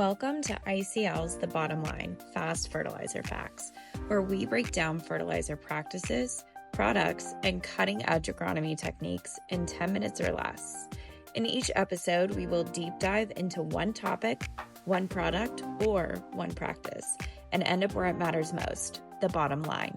Welcome to ICL's The Bottom Line, Fast Fertilizer Facts, where we break down fertilizer practices, products, and cutting-edge agronomy techniques in 10 minutes or less. In each episode, we will deep dive into one topic, one product, or one practice, and end up where it matters most, the bottom line.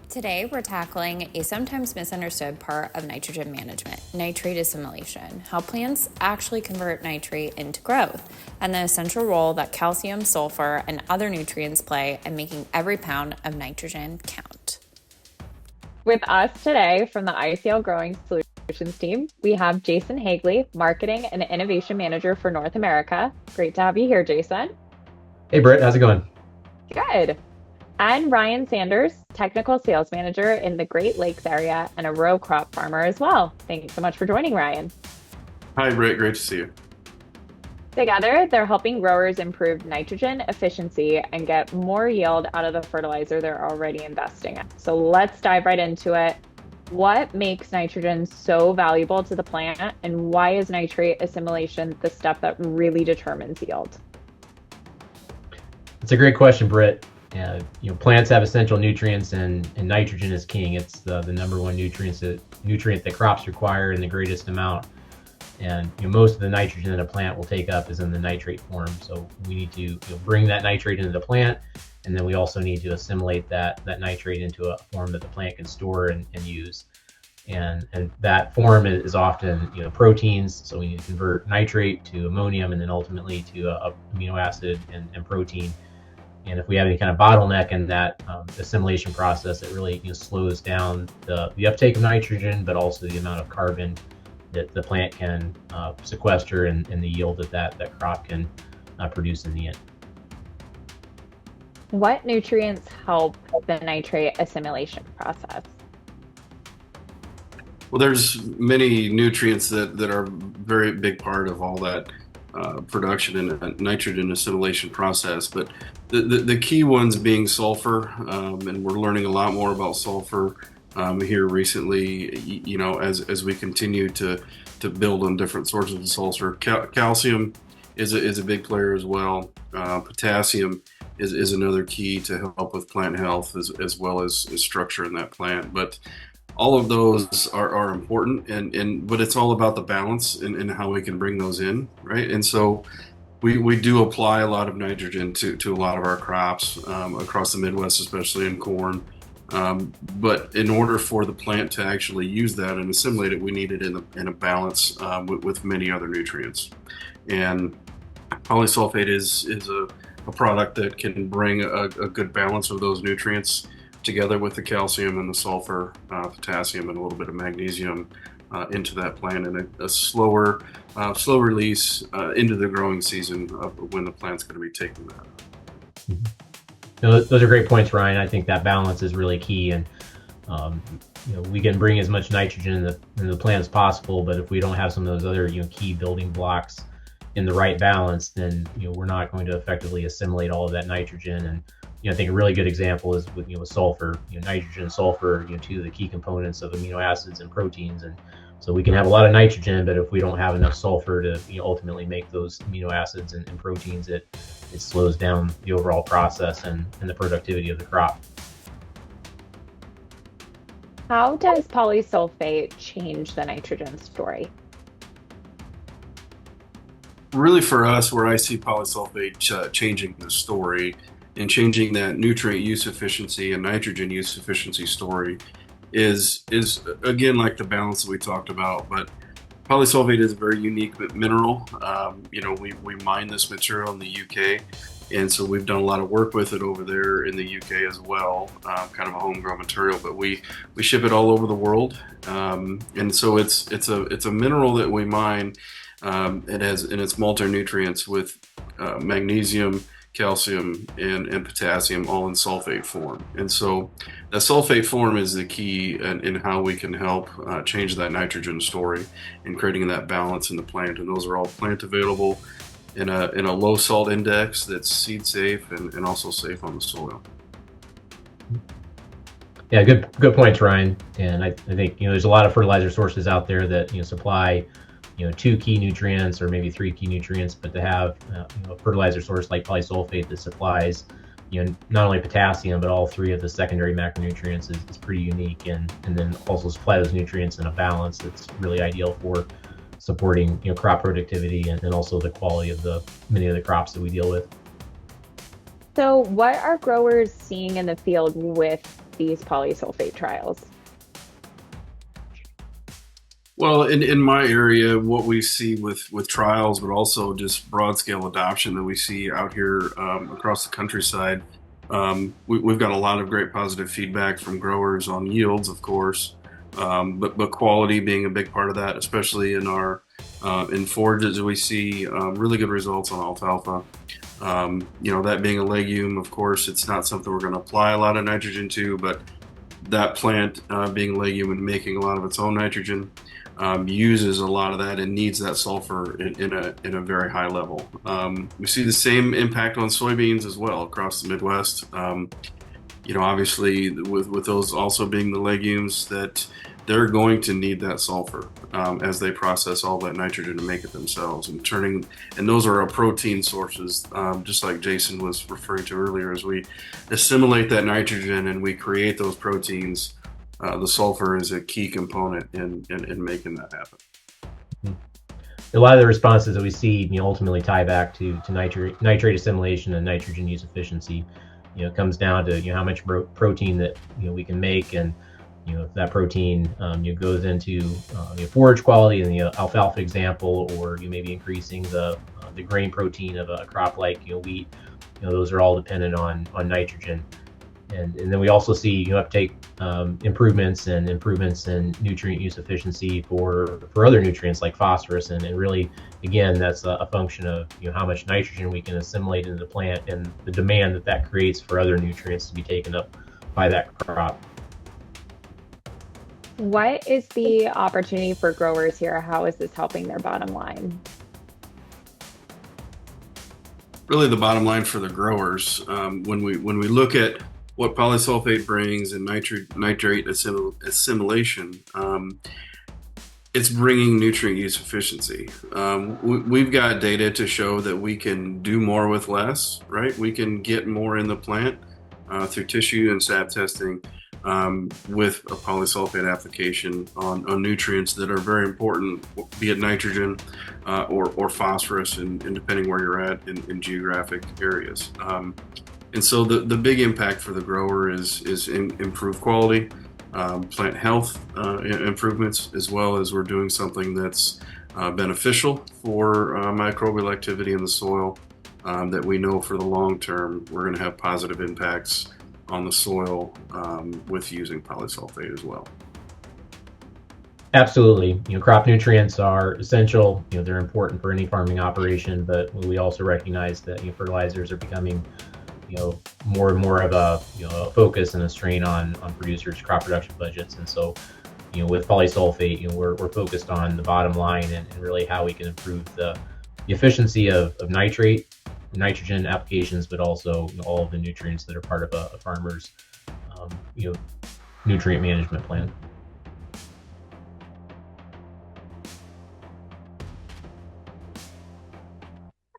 Today, we're tackling a sometimes misunderstood part of nitrogen management, nitrate assimilation, how plants actually convert nitrate into growth, and the essential role that calcium, sulfur, and other nutrients play in making every pound of nitrogen count. With us today from the ICL Growing Solutions team, we have Jason Hagley, Marketing and Innovation Manager for North America. Great to have you here, Jason. Hey, Britt, how's it going? Good. And Ryan Sanders, Technical Sales Manager in the Great Lakes area and a row crop farmer as well. Thanks so much for joining, Ryan. Hi, Britt. Great to see you. Together, they're helping growers improve nitrogen efficiency and get more yield out of the fertilizer they're already investing in. So let's dive right into it. What makes nitrogen so valuable to the plant, and why is nitrate assimilation the step that really determines yield? That's a great question, Britt. Plants have essential nutrients, and nitrogen is king. It's the number one nutrient that crops require in the greatest amount. And most of the nitrogen that a plant will take up is in the nitrate form. So we need to bring that nitrate into the plant, and then we also need to assimilate that nitrate into a form that the plant can store and use. And that form is often proteins. So we need to convert nitrate to ammonium, and then ultimately to a amino acid and protein. And if we have any kind of bottleneck in that assimilation process, it really slows down the uptake of nitrogen, but also the amount of carbon that the plant can sequester and the yield that crop can produce in the end. What nutrients help the nitrate assimilation process? Well, there's many nutrients that are a very big part of all that production and nitrogen assimilation process, but the key ones being sulfur, and we're learning a lot more about sulfur here recently. As we continue to build on different sources of sulfur. Calcium is a big player as well. Potassium is another key to help with plant health as well as structure in that plant. But all of those are important, but it's all about the balance and how we can bring those in, right? And so we do apply a lot of nitrogen to a lot of our crops across the Midwest, especially in corn. But in order for the plant to actually use that and assimilate it, we need it in a balance with many other nutrients. And Polysulphate is a product that can bring a good balance of those nutrients together with the calcium and the sulfur, potassium, and a little bit of magnesium into that plant, and a slow release into the growing season of when the plant's going to be taking that. Those are great points, Ryan. I think that balance is really key, and we can bring as much nitrogen in the plant as possible, but if we don't have some of those other key building blocks in the right balance, then we're not going to effectively assimilate all of that nitrogen. And I think a really good example is with sulfur. Nitrogen and sulfur, two of the key components of amino acids and proteins, and so we can have a lot of nitrogen, but if we don't have enough sulfur to ultimately make those amino acids and proteins, it slows down the overall process and the productivity of the crop. How does polysulphate change the nitrogen story? Really, for us, where I see polysulphate changing the story and changing that nutrient use efficiency and nitrogen use efficiency story is again like the balance that we talked about. But polysulphate is a very unique mineral. We mine this material in the UK, and so we've done a lot of work with it over there in the UK as well, kind of a homegrown material. But we ship it all over the world, and so it's a mineral that we mine. It has in its multi-nutrients with magnesium, calcium, and potassium, all in sulfate form. And so the sulfate form is the key in how we can help change that nitrogen story and creating that balance in the plant. And those are all plant available in a low salt index that's seed safe and also safe on the soil. Yeah, good points, Ryan. And I think there's a lot of fertilizer sources out there that supply two key nutrients or maybe three key nutrients, but to have a fertilizer source like polysulphate that supplies not only potassium but all three of the secondary macronutrients is pretty unique, and then also supply those nutrients in a balance that's really ideal for supporting crop productivity and also the quality of the many of the crops that we deal with. So what are growers seeing in the field with these polysulphate trials? Well, in my area, what we see with trials, but also just broad scale adoption that we see out here across the countryside, we've got a lot of great positive feedback from growers on yields, of course, but quality being a big part of that, especially in our in forages. We see really good results on alfalfa. That being a legume, of course, it's not something we're going to apply a lot of nitrogen to, but that plant being a legume and making a lot of its own nitrogen uses a lot of that and needs that sulfur in a very high level. We see the same impact on soybeans as well across the Midwest. Obviously with those also being the legumes, that they're going to need that sulfur as they process all that nitrogen to make it themselves, and those are our protein sources, just like Jason was referring to earlier. As we assimilate that nitrogen and we create those proteins, the sulfur is a key component in making that happen. A lot of the responses that we see ultimately tie back to nitrate assimilation and nitrogen use efficiency. It comes down to how much protein that we can make, and if that protein goes into forage quality in the alfalfa example, or you may be increasing the grain protein of a crop like wheat. Those are all dependent on nitrogen. And then we also see uptake improvements and improvements in nutrient use efficiency for other nutrients like phosphorus, and really, again, that's a function of how much nitrogen we can assimilate into the plant and the demand that creates for other nutrients to be taken up by that crop. What is the opportunity for growers here? How is this helping their bottom line? Really, the bottom line for the growers, when we look at what polysulphate brings and nitrate assimilation, it's bringing nutrient use efficiency. We've got data to show that we can do more with less, right? We can get more in the plant through tissue and sap testing with a polysulphate application on nutrients that are very important, be it nitrogen or phosphorus, and depending where you're at in geographic areas. And so the big impact for the grower is improved quality, plant health improvements, as well as we're doing something that's beneficial for microbial activity in the soil, that we know for the long term we're going to have positive impacts on the soil with using polysulphate as well. Absolutely. Crop nutrients are essential. They're important for any farming operation, but we also recognize that fertilizers are becoming more and more of a focus and a strain on producers' crop production budgets. And so with polysulphate, we're focused on the bottom line and really how we can improve the efficiency of nitrogen applications, but also all of the nutrients that are part of a farmer's nutrient management plan.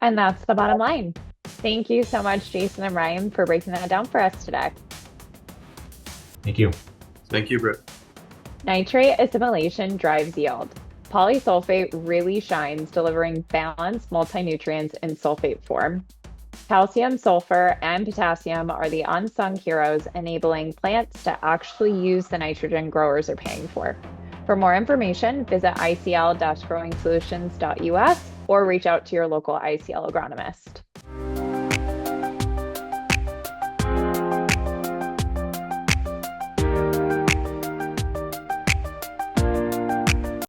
And that's the bottom line. Thank you so much, Jason and Ryan, for breaking that down for us today. Thank you. Thank you, Britt. Nitrate assimilation drives yield. Polysulphate really shines, delivering balanced multi-nutrients in sulfate form. Calcium, sulfur, and potassium are the unsung heroes, enabling plants to actually use the nitrogen growers are paying for. For more information, visit icl-growingsolutions.us or reach out to your local ICL agronomist.